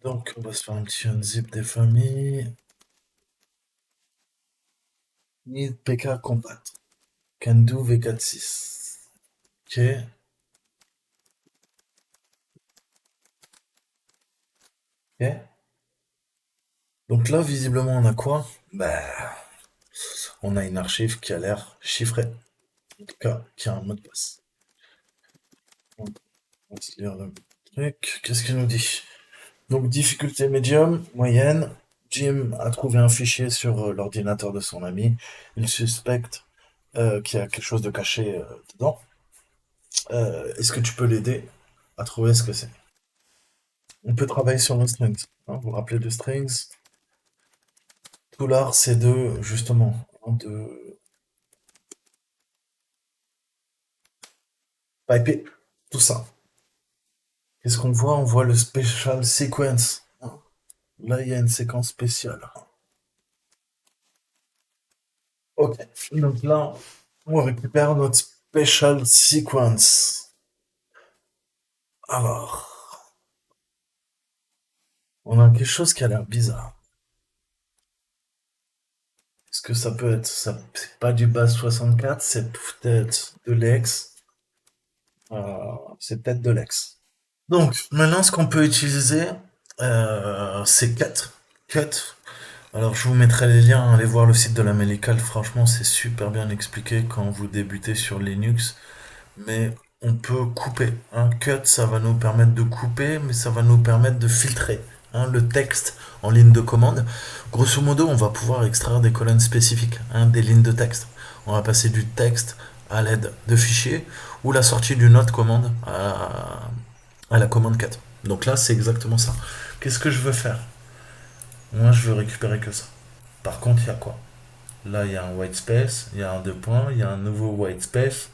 Donc, on va se faire un petit unzip des familles. Need PK Compact. Can do V46. Ok. Ok. Donc là, visiblement, on a quoi? Bah, on a une archive qui a l'air chiffrée. En tout cas, qui a un mot de passe. Donc, on va se lire le truc. Qu'est-ce qu'il nous dit? Donc, difficulté médium, moyenne. Jim a trouvé un fichier sur l'ordinateur de son ami. Il suspecte qu'il y a quelque chose de caché dedans. Est-ce que tu peux l'aider à trouver ce que c'est? On peut travailler sur le strings, hein. Vous vous rappelez de strings? Tout l'art, c'est de, justement, hein, de piper tout ça. Qu'est-ce qu'on voit? On voit le special sequence, hein. Là, il y a une séquence spéciale. Ok. Donc là, on récupère notre special sequence. Alors, on a quelque chose qui a l'air bizarre. Est-ce que ça peut être ça? C'est pas du base 64, c'est peut-être de l'ex. C'est peut-être de l'ex. Donc, maintenant, ce qu'on peut utiliser, c'est Cut. Cut. Alors, je vous mettrai les liens, allez voir le site de la Mélicale. Franchement, c'est super bien expliqué quand vous débutez sur Linux. Mais on peut couper. Un cut, ça va nous permettre de couper, mais ça va nous permettre de filtrer, hein, le texte en ligne de commande. Grosso modo, on va pouvoir extraire des colonnes spécifiques, hein, des lignes de texte. On va passer du texte à l'aide de fichiers ou la sortie d'une autre commande à la commande cut. Donc là, c'est exactement ça. Qu'est-ce que je veux faire? Moi, je veux récupérer que ça. Par contre, il y a quoi? Là, il y a un white space, il y a un deux points, il y a un nouveau white space.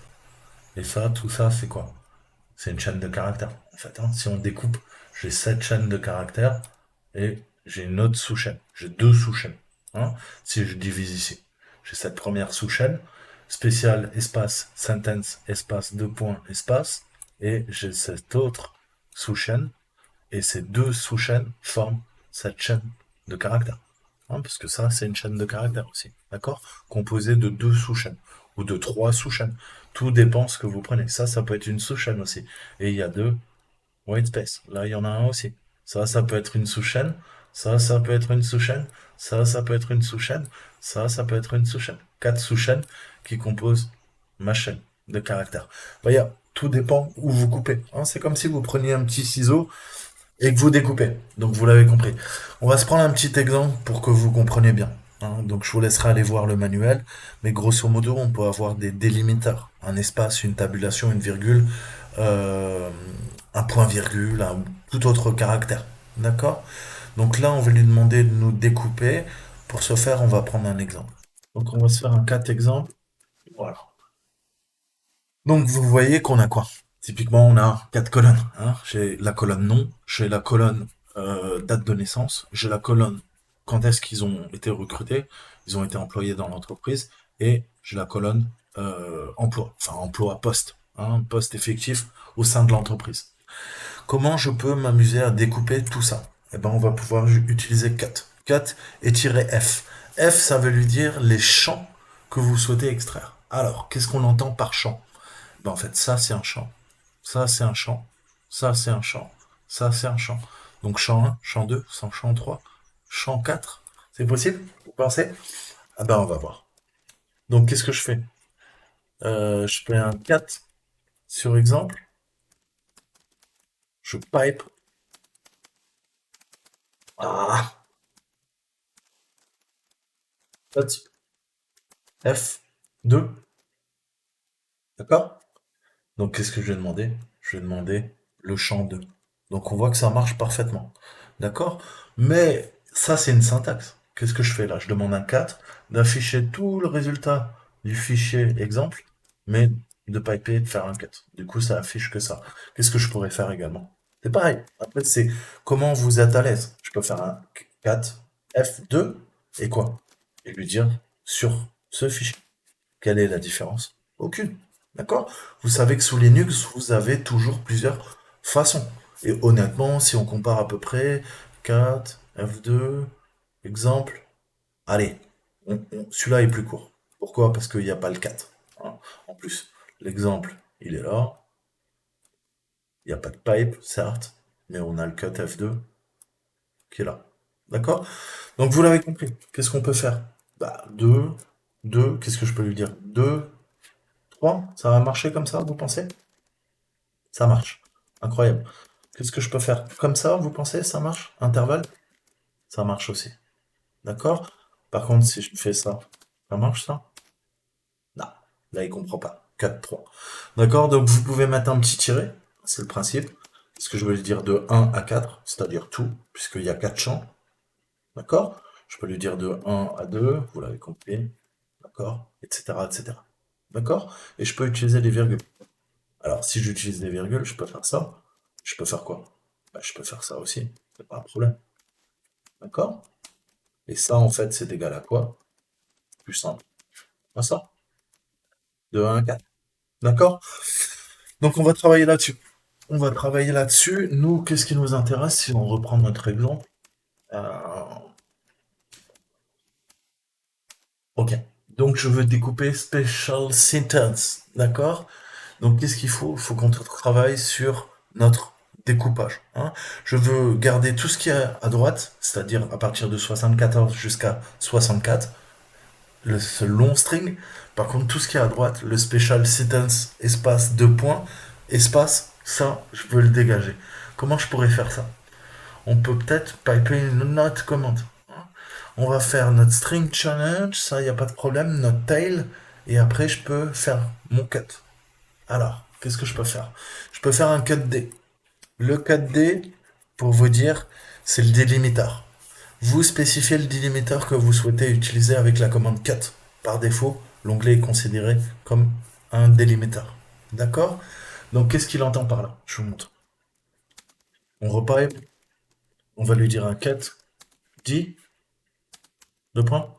Et ça, tout ça, c'est quoi? C'est une chaîne de caractères. En fait, hein. Si on découpe, j'ai 7 chaînes de caractères et j'ai une autre sous-chaîne. J'ai deux sous-chaînes, hein. Si je divise ici, j'ai cette première sous-chaîne, spécial espace sentence espace deux points espace, et j'ai cette autre sous-chaîne, et ces deux sous-chaînes forment cette chaîne de caractères. Hein, parce que ça, c'est une chaîne de caractères aussi, d'accord? Composée de deux sous-chaînes ou de trois sous-chaînes. Tout dépend ce que vous prenez. Ça peut être une sous-chaîne aussi. Et il y a deux white space. Là, il y en a un aussi. Ça peut être une sous-chaîne. Ça peut être une sous-chaîne. Ça peut être une sous-chaîne. Ça peut être une sous-chaîne. Quatre sous-chaînes qui composent ma chaîne de caractères. Voyez, tout dépend où vous coupez, hein. C'est comme si vous preniez un petit ciseau et que vous découpez. Donc vous l'avez compris. On va se prendre un petit exemple pour que vous compreniez bien, hein. Donc je vous laisserai aller voir le manuel, mais grosso modo, on peut avoir des délimiteurs, un espace, une tabulation, une virgule, euh, un point-virgule, un tout autre caractère. D'accord? Donc là, on va lui demander de nous découper. Pour ce faire, on va prendre un exemple. Donc on va se faire un 4 exemples. Voilà. Donc vous voyez qu'on a quoi? Typiquement, on a quatre colonnes, hein. J'ai la colonne nom, j'ai la colonne date de naissance, j'ai la colonne quand est-ce qu'ils ont été recrutés, ils ont été employés dans l'entreprise, et j'ai la colonne emploi, enfin emploi poste, hein, poste effectif au sein de l'entreprise. Comment je peux m'amuser à découper tout ça? Eh ben, on va pouvoir utiliser cut. Cut et tirer F. F, ça veut lui dire les champs que vous souhaitez extraire. Alors, qu'est-ce qu'on entend par champ? Ben, en fait, ça, c'est un champ. Ça, c'est un champ. Ça, c'est un champ. Ça, c'est un champ. Donc, champ 1, champ 2, champ 3, champ 4. C'est possible? Vous pensez? Ah ben, on va voir. Donc, qu'est-ce que je fais? Je fais un 4 sur exemple. Je pipe. Ah, cut. F, 2. D'accord? Donc, qu'est-ce que je vais demander? Je vais demander le champ 2. Donc, on voit que ça marche parfaitement. D'accord? Mais ça, c'est une syntaxe. Qu'est-ce que je fais là? Je demande un 4 d'afficher tout le résultat du fichier exemple, mais de piper et de faire un cut. Du coup, ça affiche que ça. Qu'est-ce que je pourrais faire également? C'est pareil. Après, c'est comment vous êtes à l'aise. Je peux faire un 4 F2 et quoi? Et lui dire sur ce fichier. Quelle est la différence? Aucune. D'accord? Vous savez que sous Linux, vous avez toujours plusieurs façons. Et honnêtement, si on compare à peu près 4, F2, exemple, allez, celui-là est plus court. Pourquoi? Parce qu'il n'y a pas le 4, hein. En plus, l'exemple, il est là. Il n'y a pas de pipe, certes, mais on a le cut F2 qui est là. D'accord? Donc vous l'avez compris. Qu'est-ce qu'on peut faire? Bah, 2, 2, qu'est-ce que je peux lui dire? 2, 3, ça va marcher comme ça, vous pensez? Ça marche. Incroyable. Qu'est-ce que je peux faire? Comme ça, vous pensez, ça marche? Intervalle? Ça marche aussi. D'accord? Par contre, si je fais ça, ça marche ça? Non. Là, il comprend pas. 4, 3. D'accord? Donc, vous pouvez mettre un petit tiret. C'est le principe. Ce que je veux lui dire de 1 à 4, c'est-à-dire tout, puisqu'il y a 4 champs. D'accord? Je peux lui dire de 1 à 2, vous l'avez compris. D'accord? Etc., etc. D'accord? Et je peux utiliser des virgules. Alors, si j'utilise des virgules, je peux faire ça. Je peux faire quoi? Bah, je peux faire ça aussi. C'est pas un problème. D'accord? Et ça, en fait, c'est égal à quoi? Plus simple. Pas ça. De 1 à 4. D'accord? Donc, on va travailler là-dessus. On va travailler là-dessus. Nous, qu'est-ce qui nous intéresse si on reprend notre exemple? Euh, ok. Donc, je veux découper special sentence. D'accord? Donc, qu'est-ce qu'il faut? Il faut qu'on travaille sur notre découpage, hein. Je veux garder tout ce qui est à droite, c'est-à-dire à partir de 74 jusqu'à 64, ce long string. Par contre, tout ce qui est à droite, le special sentence, espace, deux points, espace, ça, je veux le dégager. Comment je pourrais faire ça? On peut peut-être piper une autre commande, hein. On va faire notre string challenge, ça, il n'y a pas de problème, notre tail, et après, je peux faire mon cut. Alors, qu'est-ce que je peux faire? Je peux faire un cut D. Le cut D, pour vous dire, c'est le délimiteur. Vous spécifiez le délimiteur que vous souhaitez utiliser avec la commande cut. Par défaut, l'onglet est considéré comme un délimiteur. D'accord? Donc, qu'est-ce qu'il entend par là? Je vous montre. On repipe, on va lui dire un cut D, deux points.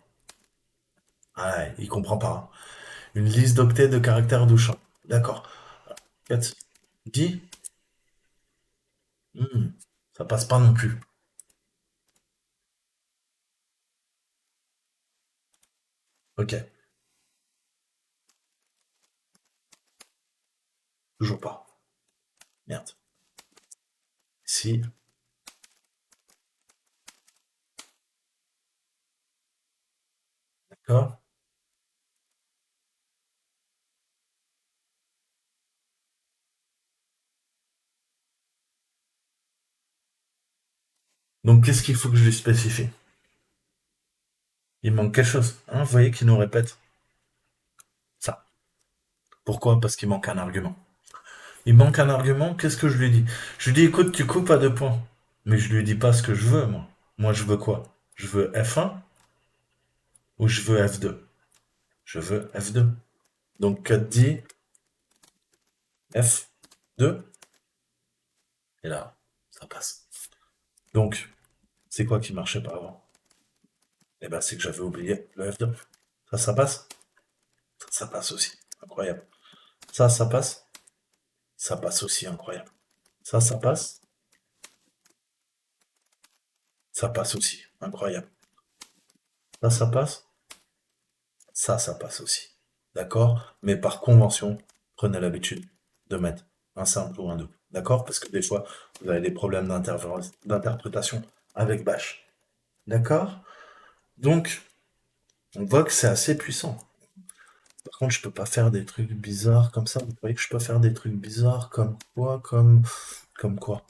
Ah, il comprend pas, hein. Une liste d'octets de caractères douchants. D'accord. Cut D, ça passe pas non plus. Ok, toujours pas. Merde. Si, d'accord. Donc, qu'est-ce qu'il faut que je lui spécifie? Il manque quelque chose, hein, vous voyez qu'il nous répète ça. Pourquoi? Parce qu'il manque un argument. Il manque un argument, qu'est-ce que je lui dis? Je lui dis, écoute, tu coupes à deux points. Mais je lui dis pas ce que je veux, moi. Moi, je veux quoi? Je veux F1 ou je veux F2? Je veux F2. Donc, cut dit F2, et là, ça passe. Donc, c'est quoi qui marchait pas avant? Eh ben, c'est que j'avais oublié le F2. Ça passe? Ça passe aussi. Incroyable. Ça passe? Ça passe aussi, incroyable. Ça passe? Ça passe aussi. Incroyable. Ça passe? Ça passe aussi. D'accord? Mais par convention, prenez l'habitude de mettre un simple ou un double. D'accord? Parce que des fois, vous avez des problèmes d'interprétation avec Bash. D'accord? Donc, on voit que c'est assez puissant. Par contre, je peux pas faire des trucs bizarres comme ça. Vous voyez que je peux faire des trucs bizarres comme quoi? Comme quoi?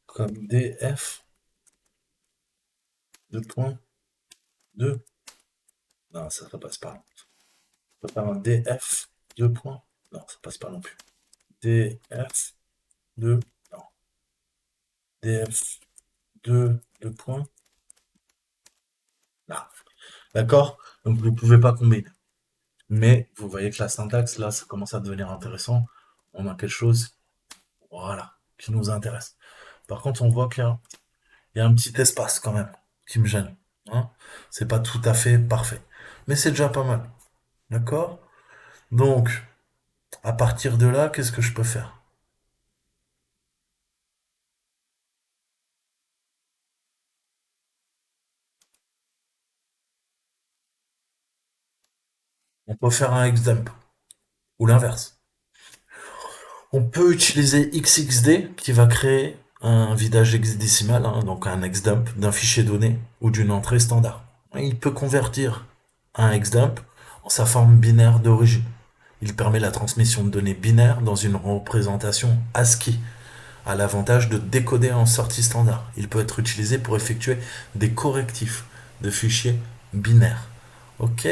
Comme DF, deux points, 2. Non, ça passe pas. Je peux faire un DF, deux points. Non, ça passe pas non plus. DF, 2. Non. DF, 2, 2 points. Là. D'accord? Donc vous ne pouvez pas combiner. Mais vous voyez que la syntaxe, là, ça commence à devenir intéressant. On a quelque chose, voilà, qui nous intéresse. Par contre, on voit qu'il y a un petit espace quand même qui me gêne, hein. C'est pas tout à fait parfait. Mais c'est déjà pas mal. D'accord? Donc, à partir de là, qu'est-ce que je peux faire? On peut faire un xdump ou l'inverse. On peut utiliser XXD qui va créer un vidage hexadécimal, hein, donc un xdump d'un fichier donné ou d'une entrée standard. Il peut convertir un xdump en sa forme binaire d'origine. Il permet la transmission de données binaires dans une représentation ASCII, à l'avantage de décoder en sortie standard. Il peut être utilisé pour effectuer des correctifs de fichiers binaires. Ok.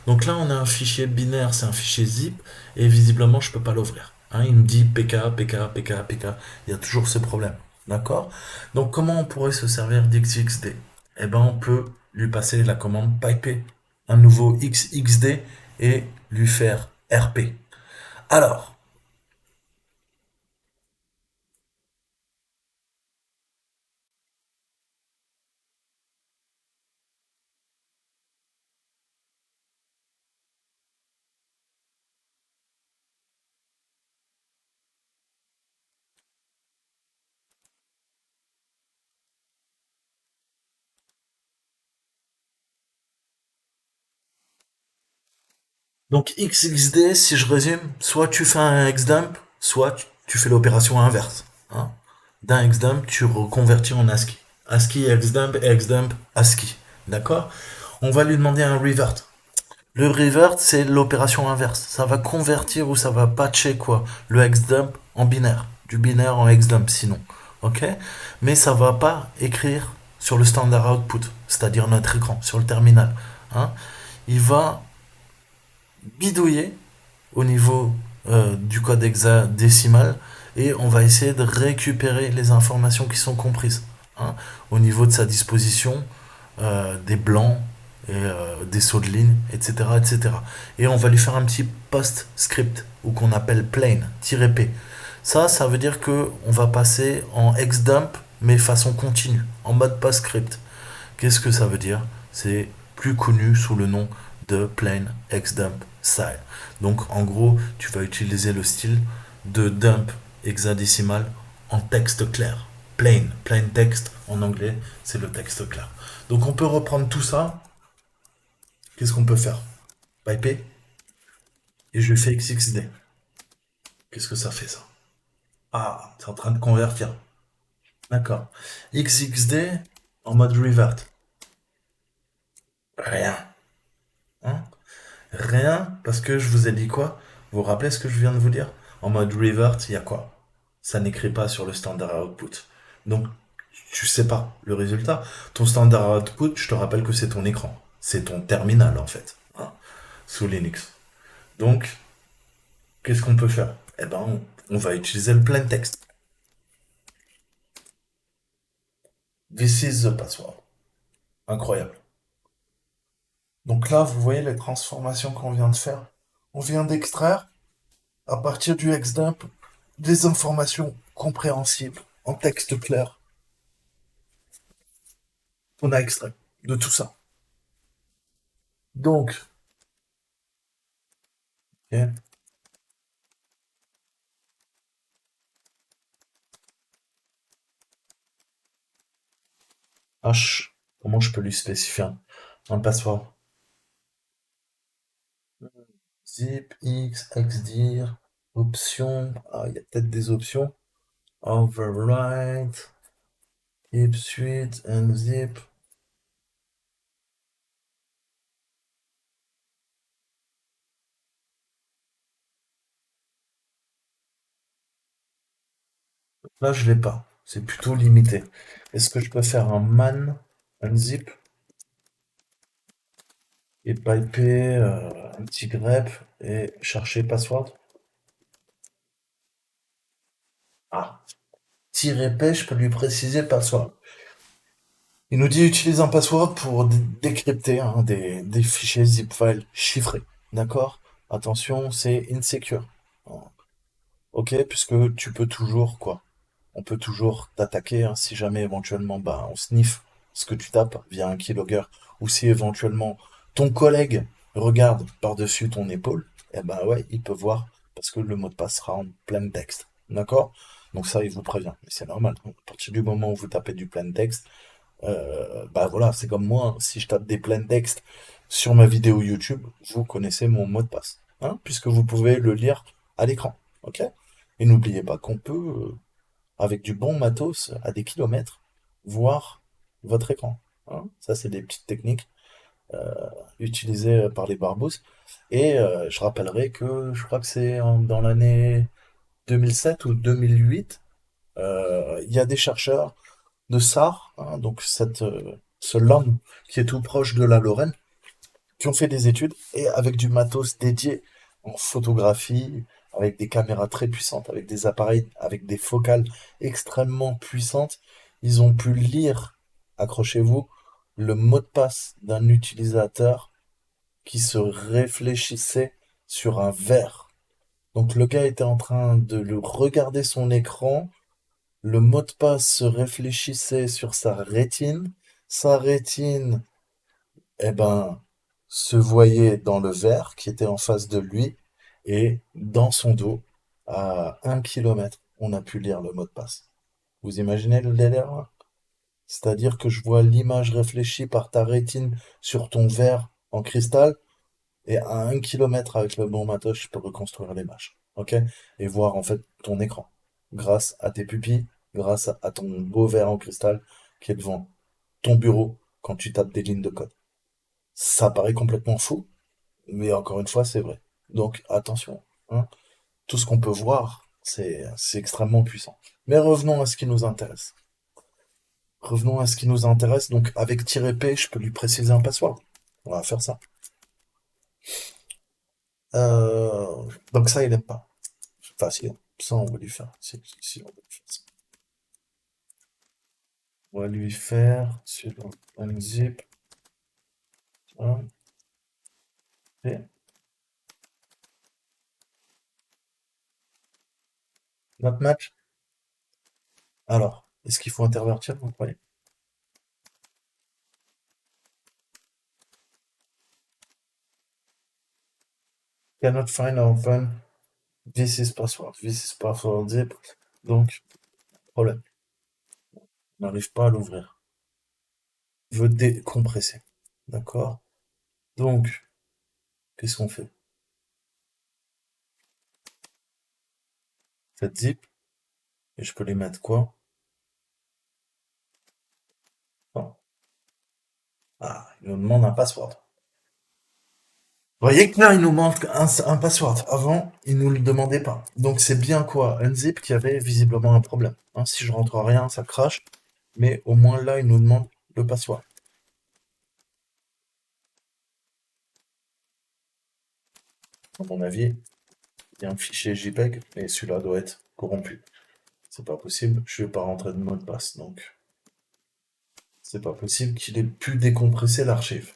Donc là, on a un fichier binaire, c'est un fichier zip, et visiblement, je peux pas l'ouvrir. Hein, il me dit PK, PK, PK, PK. Il y a toujours ce problème. D'accord. Donc comment on pourrait se servir d'XXD? Eh ben, on peut lui passer la commande piper un nouveau XXD et lui faire RP. Alors, donc XXD, si je résume, soit tu fais un xdump, soit tu fais l'opération inverse. Hein. D'un xdump, tu reconvertis en ASCII. ASCII xdump ASCII. D'accord. On va lui demander un revert. Le revert, c'est l'opération inverse. Ça va convertir ou ça va patcher quoi le xdump en binaire. Du binaire en xdump sinon. Ok. Mais ça va pas écrire sur le standard output, c'est-à-dire notre écran, sur le terminal. Hein. Il va bidouiller au niveau du code hexadécimal et on va essayer de récupérer les informations qui sont comprises hein, au niveau de sa disposition, des blancs et des sauts de ligne, etc., etc. Et on va lui faire un petit post-script ou qu'on appelle plain-p. Ça veut dire que on va passer en xdump mais façon continue, en mode post-script. Qu'est-ce que ça veut dire? C'est plus connu sous le nom de plain xdump style. Donc en gros, tu vas utiliser le style de dump hexadécimal en texte clair. Plain text en anglais, c'est le texte clair. Donc on peut reprendre tout ça. Qu'est-ce qu'on peut faire? Piper et je lui fais XXD. Qu'est-ce que ça fait ça? Ah, c'est en train de convertir. D'accord. XXD en mode revert. Rien. Hein. Rien, parce que je vous ai dit quoi? Vous vous rappelez ce que je viens de vous dire? En mode revert, il y a quoi? Ça n'écrit pas sur le standard output. Donc, tu sais pas le résultat. Ton standard output, je te rappelle que c'est ton écran. C'est ton terminal, en fait. Hein, sous Linux. Donc, qu'est-ce qu'on peut faire? Eh ben, on va utiliser le plain text. This is the password. Incroyable. Donc là, vous voyez les transformations qu'on vient de faire. On vient d'extraire à partir du xdump des informations compréhensibles en texte clair qu'on a extrait de tout ça. Donc, ok, H, comment je peux lui spécifier un password? Zip, X, XDIR, option, ah, il y a peut-être des options. Override, keep suite, unzip. Là, je l'ai pas. C'est plutôt limité. Est-ce que je peux faire un man, unzip, et piper un petit grep et chercher password? Ah, tirer p, je peux lui préciser password. Il nous dit utilise un password pour décrypter hein, des fichiers zip file chiffrés. D'accord? Attention, c'est insecure. Ok, puisque tu peux toujours, quoi. On peut toujours t'attaquer hein, si jamais éventuellement bah, on sniffe ce que tu tapes via un keylogger ou si éventuellement ton collègue regarde par-dessus ton épaule, eh ben ouais, il peut voir parce que le mot de passe sera en plein texte. D'accord? Donc ça, il vous prévient. Mais c'est normal. À partir du moment où vous tapez du plein texte, bah voilà, c'est comme moi, hein. Si je tape des pleins textes sur ma vidéo YouTube, vous connaissez mon mot de passe, hein, puisque vous pouvez le lire à l'écran. Ok? Et n'oubliez pas qu'on peut, avec du bon matos, à des kilomètres, voir votre écran. Hein. Ça, c'est des petites techniques utilisées par les barbouzes. Et je rappellerai que je crois que c'est dans l'année 2007 ou 2008, il y a des chercheurs de Sarre, hein, donc ce land qui est tout proche de la Lorraine, qui ont fait des études et avec du matos dédié en photographie, avec des caméras très puissantes, avec des appareils, avec des focales extrêmement puissantes, ils ont pu lire, accrochez-vous, le mot de passe d'un utilisateur qui se réfléchissait sur un verre. Donc le gars était en train de le regarder son écran, le mot de passe se réfléchissait sur sa rétine eh ben, se voyait dans le verre qui était en face de lui et dans son dos, à 1 kilomètre, on a pu lire le mot de passe. Vous imaginez le délire, là? C'est-à-dire que je vois l'image réfléchie par ta rétine sur ton verre en cristal et à 1 kilomètre avec le bon matos, je peux reconstruire l'image. Ok? Et voir en fait ton écran grâce à tes pupilles, grâce à ton beau verre en cristal qui est devant ton bureau quand tu tapes des lignes de code. Ça paraît complètement fou, mais encore une fois, c'est vrai. Donc attention, hein. Tout ce qu'on peut voir, c'est extrêmement puissant. Mais revenons à ce qui nous intéresse. Revenons à ce qui nous intéresse. Donc avec -p, je peux lui préciser un password. On va faire ça. Donc ça, il aime pas. Enfin, si, ça, on va lui faire. Si, on va lui faire ça. On va lui faire sur unzip. Hein, et notre match. Alors, est-ce qu'il faut intervertir, vous croyez? Cannot find or open. This is password. This is password zip. Donc, problème. On n'arrive pas à l'ouvrir. Je veux décompresser. D'accord? Donc, qu'est-ce qu'on fait? Faites zip. Et je peux les mettre quoi? Non. Ah, il nous demande un password. Vous voyez que là, il nous manque un password. Avant, il nous le demandait pas. Donc, c'est bien quoi? Unzip qui avait visiblement un problème. Hein, si je rentre rien, ça crache. Mais au moins là, il nous demande le password. À mon avis, il y a un fichier JPEG et celui-là doit être corrompu. C'est pas possible, je vais pas rentrer de mot de passe, donc c'est pas possible qu'il ait pu décompresser l'archive.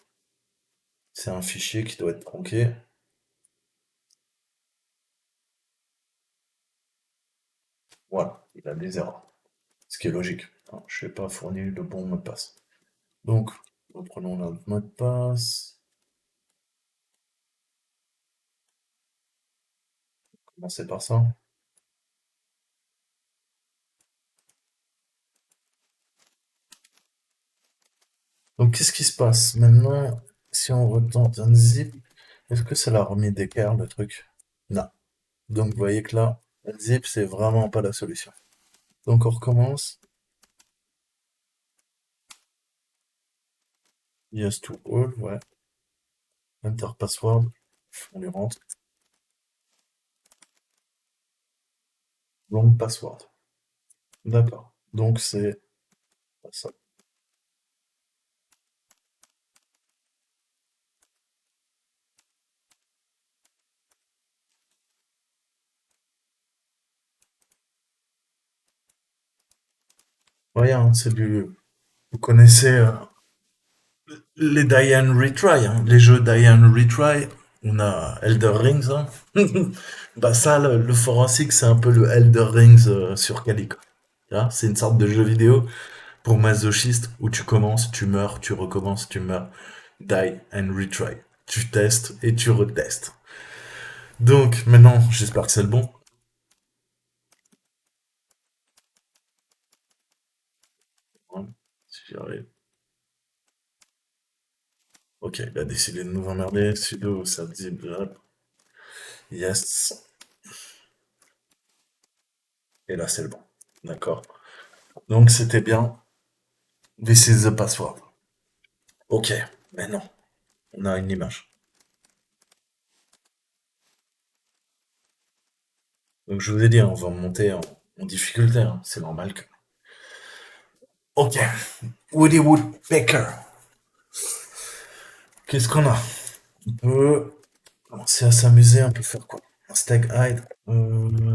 C'est un fichier qui doit être tronqué. Voilà, il a des erreurs. Ce qui est logique. Hein, je n'ai pas fourni le bon mot de passe. Donc, reprenons notre mot de passe. Commencez par ça. Donc, qu'est-ce qui se passe maintenant si on retente un zip? Est-ce que ça l'a remis d'équerre le truc? Non. Donc, vous voyez que là, un zip, c'est vraiment pas la solution. Donc, on recommence. Yes to all, ouais. Enter password. On lui rentre. Long password. D'accord. Donc, c'est ça. Voyez, hein, c'est du. Vous connaissez les Die and Retry, hein, les jeux Die and Retry. On a Elder Rings, hein. Bah ça, le forensique, c'est un peu le Elder Rings sur Calico. C'est une sorte de jeu vidéo pour masochistes où tu commences, tu meurs, tu recommences, tu meurs. Die and Retry. Tu testes et tu retestes. Donc maintenant, j'espère que c'est le bon. Voilà, si j'y arrive. Ok, il a décidé de nous emmerder. Sudo, ça dit blab. Yes. Et là, c'est le bon. D'accord. Donc, c'était bien. This is the password. Ok, mais non. On a une image. Donc, je vous ai dit, hein, on va monter en difficulté, hein. C'est normal que. Ok. Woody Woodpecker. Qu'est-ce qu'on a? On peut commencer à s'amuser, on peut faire quoi? Un stack hide.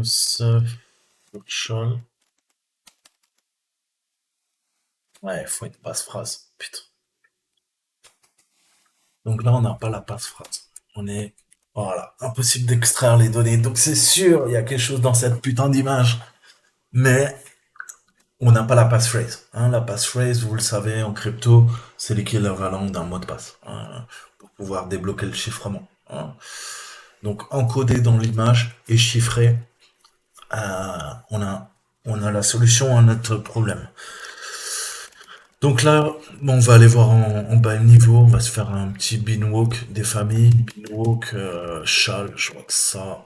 Ça, Shell. Ouais, il faut une passe-phrase. Putain. Donc là, on n'a pas la passe-phrase. On est. Voilà. Impossible d'extraire les données. Donc c'est sûr, il y a quelque chose dans cette putain d'image. Mais on n'a pas la passphrase. Hein. La passphrase, vous le savez, en crypto, c'est l'équivalent d'un mot de passe. Hein, pour pouvoir débloquer le chiffrement. Hein. Donc encodé dans l'image et chiffré, on a, on a la solution à notre problème. Donc là, bon, on va aller voir en bas de niveau, on va se faire un petit binwalk des familles. Binwalk, Chal, je crois que ça.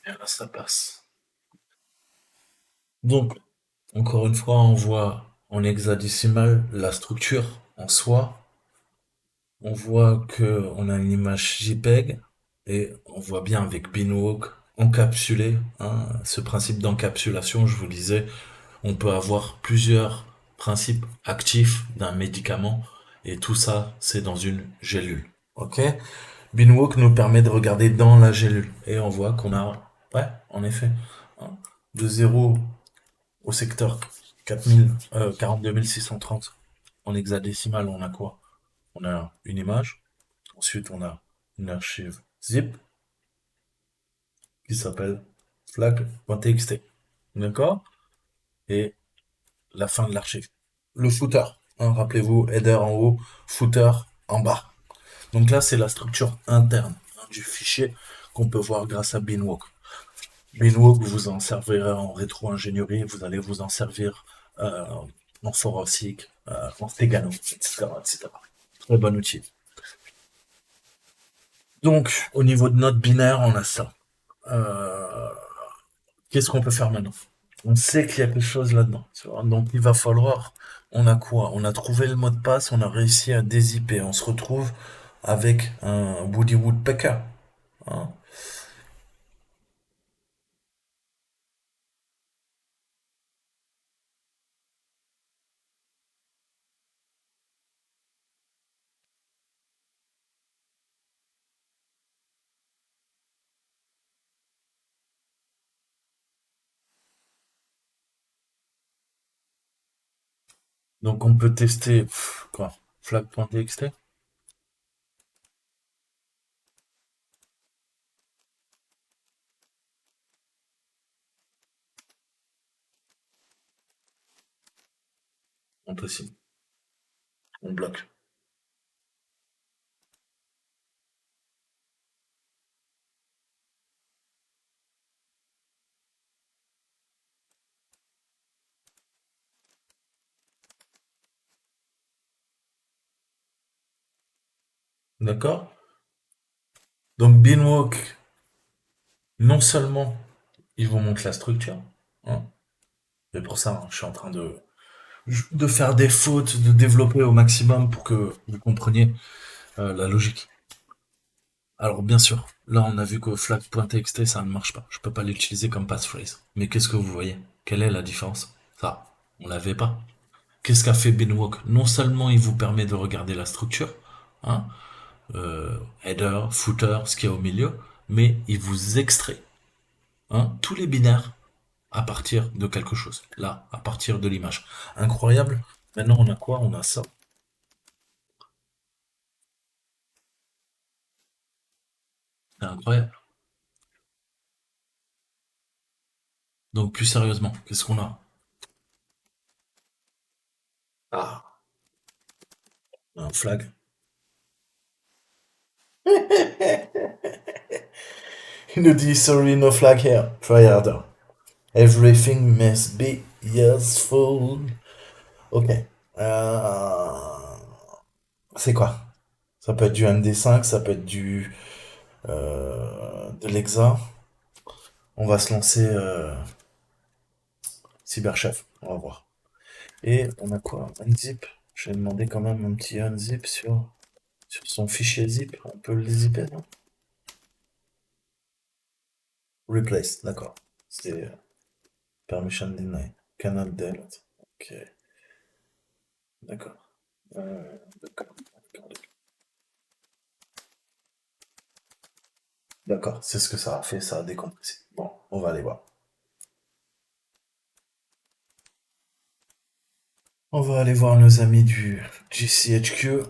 Et là, ça passe. Donc, encore une fois, on voit en hexadécimal la structure en soi. On voit que on a une image JPEG et on voit bien avec Binwalk encapsulé, hein, ce principe d'encapsulation, je vous disais, on peut avoir plusieurs principes actifs d'un médicament et tout ça, c'est dans une gélule. Ok? Binwalk nous permet de regarder dans la gélule et on voit qu'on a, ouais, en effet, hein, de 0 au secteur 4000, 42 630 en hexadécimal, on a quoi? On a une image. Ensuite, on a une archive zip qui s'appelle flag.txt. D'accord? Et la fin de l'archive. Le footer. Hein, rappelez-vous, header en haut, footer en bas. Donc là, c'est la structure interne, hein, du fichier qu'on peut voir grâce à Beanwalk. Beanwalk, vous en servirez en rétro-ingénierie, vous allez vous en servir euh, en forensique, en Stegano, etc., etc. Très bon outil. Donc, au niveau de notre binaire, on a ça. Euh, Qu'est-ce qu'on peut faire maintenant? On sait qu'il y a quelque chose là-dedans. Tu vois. Donc il va falloir, on a quoi? On a trouvé le mot de passe, on a réussi à dézipper. On se retrouve avec un Woody Woodpecker. Hein. Donc on peut tester quoi? Flag.txt? Impossible. On bloque. D'accord? Donc Beanwalk, non seulement ils vous montrent la structure, hein, mais pour ça, hein, je suis en train de faire des fautes, de développer au maximum pour que vous compreniez la logique. Alors bien sûr, là on a vu que flag.txt ça ne marche pas. Je peux pas l'utiliser comme passphrase. Mais qu'est-ce que vous voyez? Quelle est la différence? Ça, on l'avait pas. Qu'est-ce qu'a fait Binwalk? Non seulement il vous permet de regarder la structure, hein, header, footer, ce qu'il y a au milieu, mais il vous extrait, hein, tous les binaires à partir de quelque chose. Là, à partir de l'image. Incroyable. Maintenant on a quoi? On a ça. C'est incroyable. Donc plus sérieusement, qu'est-ce qu'on a? Ah, un flag. Il nous dit sorry, no flag here. Try harder. Everything must be useful. Ok. Euh, C'est quoi? Ça peut être du MD5, ça peut être de l'Exa. On va se lancer Cyberchef. On va voir. Et on a quoi? Unzip. Je vais demander quand même un petit unzip sur son fichier zip. On peut le zipper, non? Replace, d'accord. C'est permission deny. Cannot delete. Ok, d'accord. D'accord, d'accord, d'accord. C'est ce que ça a fait, ça a décompressé. Bon, on va aller voir. On va aller voir nos amis du GCHQ.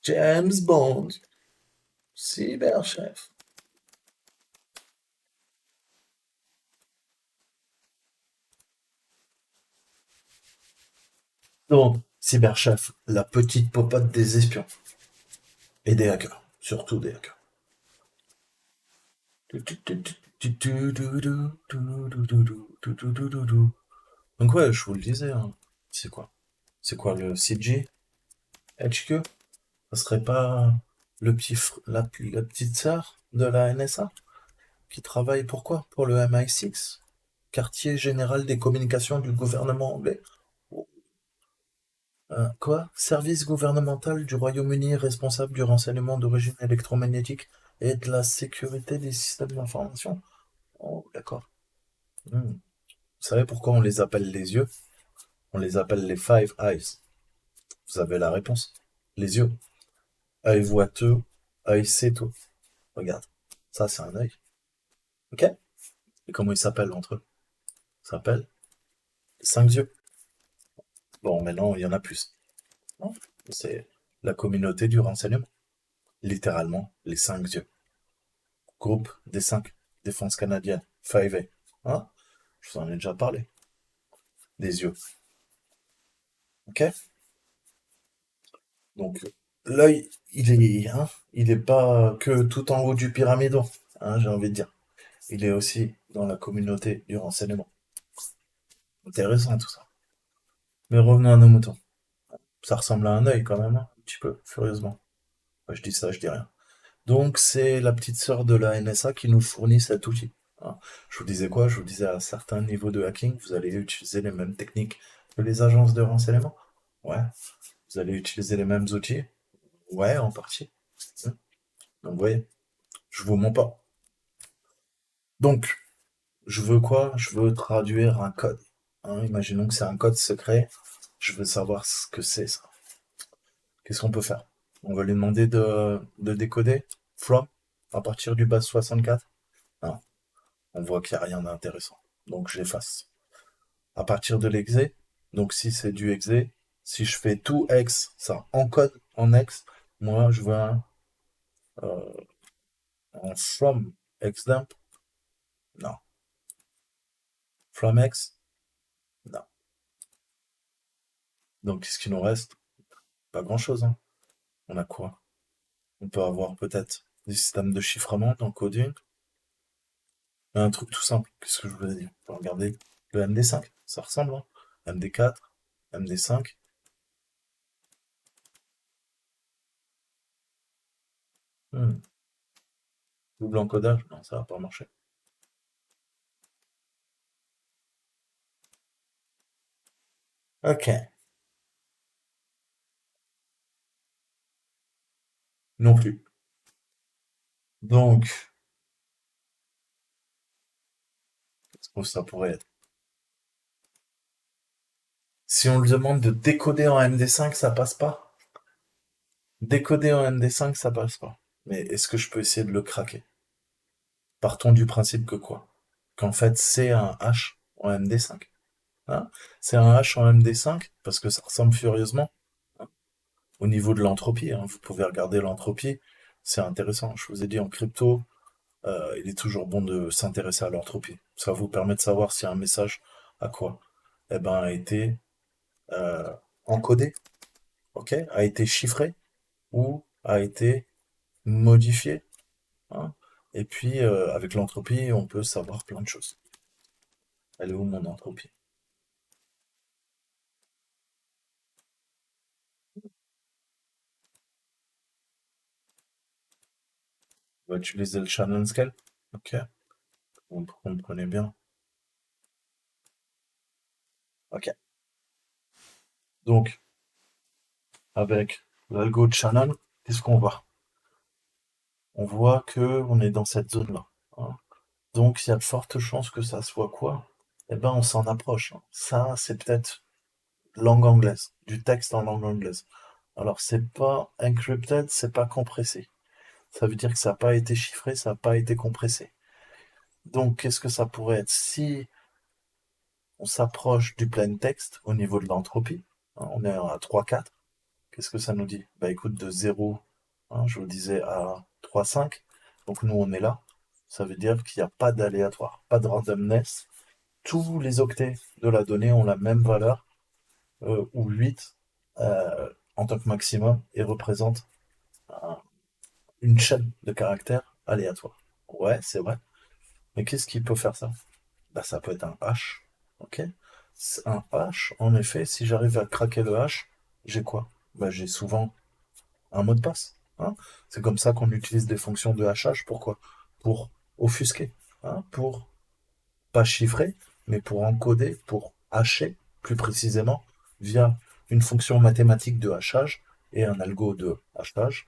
James Bond, cyberchef. Donc, cyberchef, la petite popote des espions. Et des hackers. Surtout des hackers. Donc ouais, je vous le disais, hein. C'est quoi? C'est quoi le CG? HQ? Ça serait pas la petite sœur de la NSA qui travaille pour quoi? Pour le MI6, quartier général des communications du gouvernement anglais. Quoi? Service gouvernemental du Royaume-Uni responsable du renseignement d'origine électromagnétique et de la sécurité des systèmes d'information. Oh, d'accord. Vous savez pourquoi on les appelle les yeux? On les appelle les Five Eyes. Vous avez la réponse. Les yeux. Œil voit tout, œil sait tout. Regarde. Ça, c'est un œil. Ok? Et comment ils s'appellent entre eux? Ils s'appellent les cinq yeux. Bon, maintenant, il y en a plus. Non? C'est la communauté du renseignement. Littéralement, les cinq yeux. Groupe des cinq. Défense canadienne. 5A. Hein? Je vous en ai déjà parlé. Des yeux. Ok? Donc, l'œil, il est pas que tout en haut du pyramidon, hein, j'ai envie de dire. Il est aussi dans la communauté du renseignement. Intéressant tout ça. Mais revenons à nos moutons. Ça ressemble à un œil quand même, hein, un petit peu, furieusement. Ouais, je dis ça, je dis rien. Donc c'est la petite sœur de la NSA qui nous fournit cet outil, hein. Je vous disais quoi? Je vous disais à certains niveaux de hacking, vous allez utiliser les mêmes techniques que les agences de renseignement. Ouais. Vous allez utiliser les mêmes outils. Ouais, en partie. Hmm. Donc vous voyez, je vous mens pas. Donc, je veux quoi? Je veux traduire un code, hein. Imaginons que c'est un code secret. Je veux savoir ce que c'est ça. Qu'est-ce qu'on peut faire? On va lui demander de décoder from à partir du base 64. Non, on voit qu'il n'y a rien d'intéressant. Donc je l'efface. À partir de l'exé, donc si c'est du exé, si je fais tout x, ça encode en x, moi je veux euh, un from xdump. Non. From x? Non. Donc qu'est-ce qu'il nous reste? Pas grand-chose, hein. On a quoi? On peut avoir peut-être des systèmes de chiffrement dans coding. Un truc tout simple, qu'est-ce que je voulais dire? On peut regarder le MD5, ça ressemble, hein. MD4, MD5. Hmm. Double encodage? Non, ça va pas marcher. Ok, non plus. Donc, qu'est-ce que ça pourrait être? Si on lui demande de décoder en MD5, ça passe pas. Décoder en MD5, ça passe pas. Mais est-ce que je peux essayer de le craquer? Partons du principe que quoi? Qu'en fait, c'est un H en MD5. Hein, c'est un H en MD5 parce que ça ressemble furieusement, hein, au niveau de l'entropie, hein. Vous pouvez regarder l'entropie, c'est intéressant. Je vous ai dit en crypto, il est toujours bon de s'intéresser à l'entropie. Ça vous permet de savoir si un message a quoi? Eh ben, a été euh, encodé, ok? A été chiffré ou a été modifié, hein. Et puis, avec l'entropie, on peut savoir plein de choses. Elle est où mon entropie? On va utiliser le Shannon Scale. Ok, vous comprenez bien. Ok. Donc, avec l'algo de Shannon, qu'est-ce qu'on voit? On voit que on est dans cette zone-là, hein. Donc, il y a de fortes chances que ça soit quoi? Eh ben, on s'en approche, hein. Ça, c'est peut-être langue anglaise, du texte en langue anglaise. Alors, c'est pas encrypted, c'est pas compressé. Ça veut dire que ça n'a pas été chiffré, ça n'a pas été compressé. Donc, qu'est-ce que ça pourrait être? Si on s'approche du plain text au niveau de l'entropie, hein, on est à 3,4. Qu'est-ce que ça nous dit? Bah écoute, de 0, hein, je vous le disais, à 3,5. Donc nous, on est là. Ça veut dire qu'il n'y a pas d'aléatoire, pas de randomness. Tous les octets de la donnée ont la même valeur, ou 8, en tant que maximum, et représentent une chaîne de caractères aléatoire. Ouais, c'est vrai. Mais qu'est-ce qui peut faire ça? Bah, ça peut être un hash. Ok? Un hash, en effet, si j'arrive à craquer le hash, j'ai quoi? Bah, j'ai souvent un mot de passe, hein. C'est comme ça qu'on utilise des fonctions de hachage. Pourquoi? Pour offusquer, hein, pour pas chiffrer, mais pour encoder, pour hacher plus précisément via une fonction mathématique de hachage et un algo de hachage,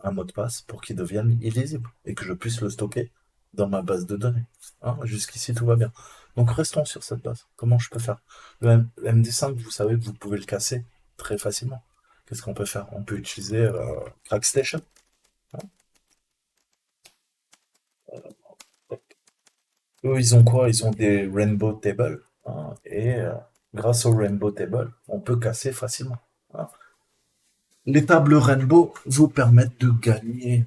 un mot de passe pour qu'il devienne illisible et que je puisse le stocker dans ma base de données, hein. Jusqu'ici, tout va bien. Donc restons sur cette base. Comment je peux faire? Le MD5, vous savez que vous pouvez le casser très facilement. Qu'est-ce qu'on peut faire? On peut utiliser CrackStation, hein. Eux, ils ont quoi? Ils ont des Rainbow Tables, hein, et grâce au Rainbow Table, on peut casser facilement, hein. Les tables Rainbow vous permettent de gagner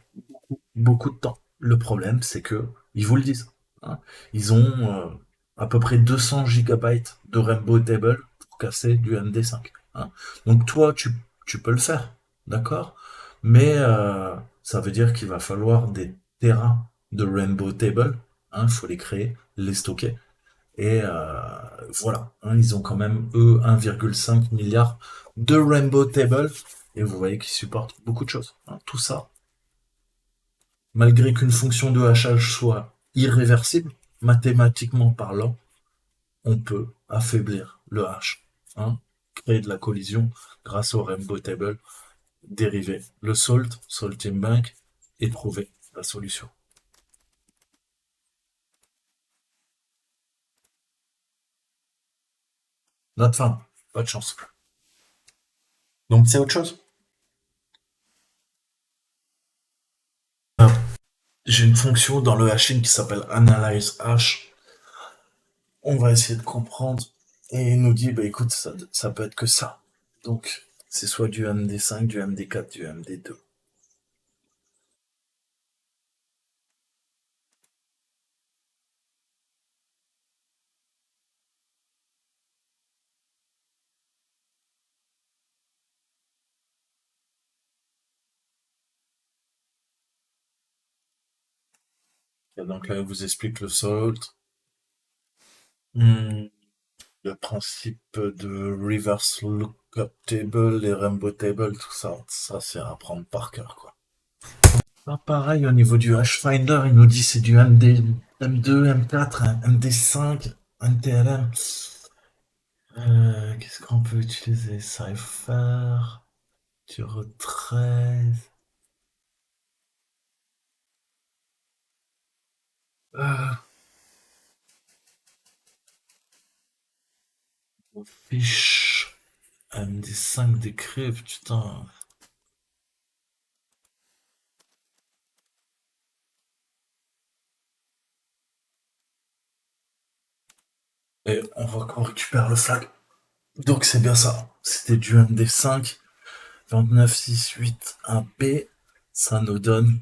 beaucoup de temps. Le problème, c'est que ils vous le disent, hein. Ils ont à peu près 200 gigabytes de Rainbow Table pour casser du MD5, hein. Donc toi, tu peux le faire, d'accord? Mais ça veut dire qu'il va falloir des terrains de Rainbow Table, hein. Il faut les créer, les stocker. Et voilà, hein, ils ont quand même, eux, 1,5 milliard de Rainbow Table. Et vous voyez qu'ils supportent beaucoup de choses, hein. Tout ça, malgré qu'une fonction de hachage soit irréversible, mathématiquement parlant, on peut affaiblir le hash, hein, créer de la collision grâce au Rainbow Table, dériver le salt, salting bank, et trouver la solution. Notre fin, pas de chance. Donc c'est autre chose. J'ai une fonction dans le hashing qui s'appelle analyze hash. On va essayer de comprendre et il nous dit, bah écoute, ça peut être que ça. Donc, c'est soit du MD5, du MD4, du MD2. Et donc là, il vous explique le salt. Hmm, le principe de reverse lookup table, les rainbow table, tout ça, ça c'est à apprendre par cœur, quoi. Ah, pareil, au niveau du hash finder, il nous dit c'est du MD, M2, M4, MD5, NTLM. Qu'est-ce qu'on peut utiliser? Cypher, sur 13. Euh, Fiche. MD5 décrypte, putain. Et on récupère le flag. Donc c'est bien ça. C'était du MD5, 29681B. Ça nous donne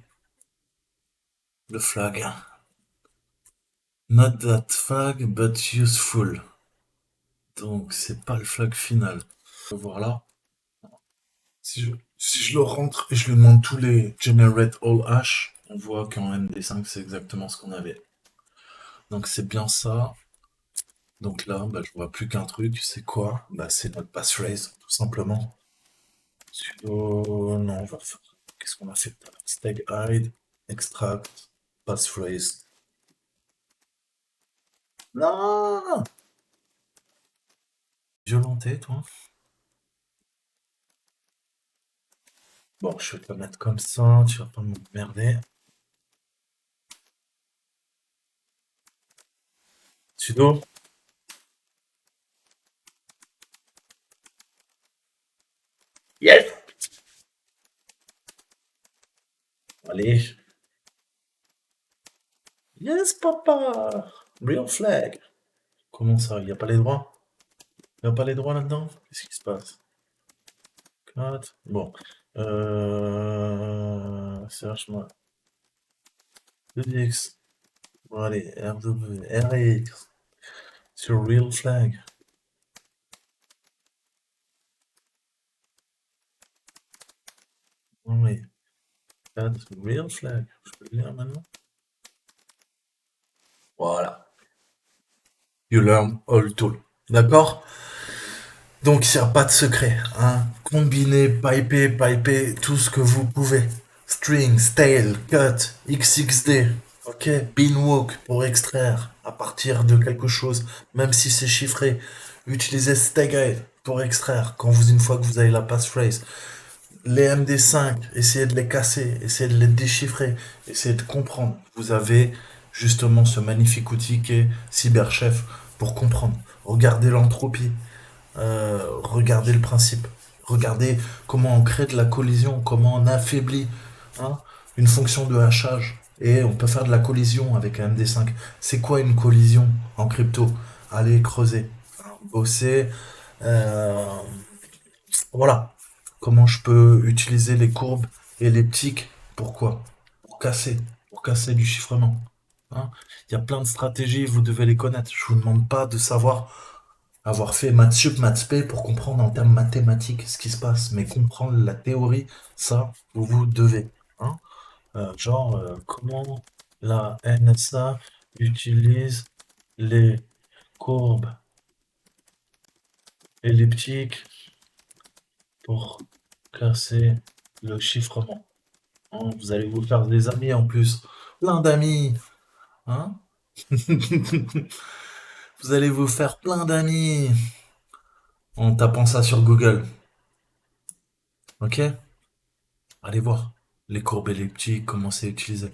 Le flag. Not that flag, but useful. Donc, c'est pas le flag final. Voir là. Si je le rentre et je lui demande tous les generate all hash, on voit qu'en MD5, c'est exactement ce qu'on avait. Donc, c'est bien ça. Donc là, bah, je vois plus qu'un truc. C'est quoi? Bah, c'est notre passphrase, tout simplement. Sudo, non, on va faire. Qu'est-ce qu'on a fait tout à l'heure? Stag hide, extract, passphrase. Non! Violenté, toi. Bon, je vais te le mettre comme ça, tu vas pas m'emmerder. Sudo. Yes! Allez. Yes, papa! Real flag. Comment ça? Il n'y a pas les droits? Il n'y a pas les droits là-dedans? Qu'est-ce qui se passe? 4. Bon. Cherche-moi. 2x. Bon, allez, RW, RX. Sur Real Flag. Oui. Add Real Flag. Je peux le lire maintenant? Voilà. You learn all tool. D'accord? Donc, il n'y a pas de secret. Hein. Combinez, piper, tout ce que vous pouvez. String, stale, cut, XXD. Ok? Binwalk pour extraire à partir de quelque chose, même si c'est chiffré. Utilisez Stagite pour extraire une fois que vous avez la passphrase. Les MD5, essayez de les casser, essayez de les déchiffrer, essayez de comprendre. Vous avez justement ce magnifique outil qui est CyberChef pour comprendre. Regardez l'entropie, regardez le principe, regardez comment on crée de la collision, comment on affaiblit hein, une fonction de hachage. Et on peut faire de la collision avec un MD5. C'est quoi une collision en crypto? Allez creuser, bosser. euh, voilà. Comment je peux utiliser les courbes et les tics. Pourquoi? Pour casser. Pour casser du chiffrement. Hein. Il y a plein de stratégies, vous devez les connaître. Je vous demande pas de savoir avoir fait maths sup, maths p pour comprendre en termes mathématiques ce qui se passe. Mais comprendre la théorie, ça, vous devez. Hein. Comment la NSA utilise les courbes elliptiques pour casser le chiffrement. Hein, vous allez vous faire des amis en plus. Plein d'amis. Hein. Vous allez vous faire plein d'amis en tapant ça sur Google. Ok? Allez voir. Les courbes elliptiques, comment c'est utilisé.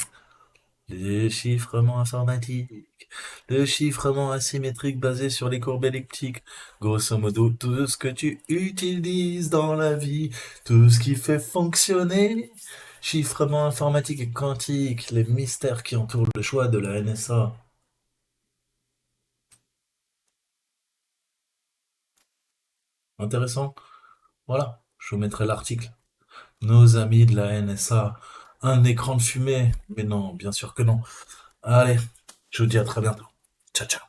Le chiffrement informatique. Le chiffrement asymétrique basé sur les courbes elliptiques. Grosso modo, tout ce que tu utilises dans la vie, tout ce qui fait fonctionner. Chiffrement informatique et quantique, les mystères qui entourent le choix de la NSA. Intéressant? Voilà, je vous mettrai l'article. Nos amis de la NSA. Un écran de fumée. Mais non, bien sûr que non. Allez, je vous dis à très bientôt. Ciao, ciao.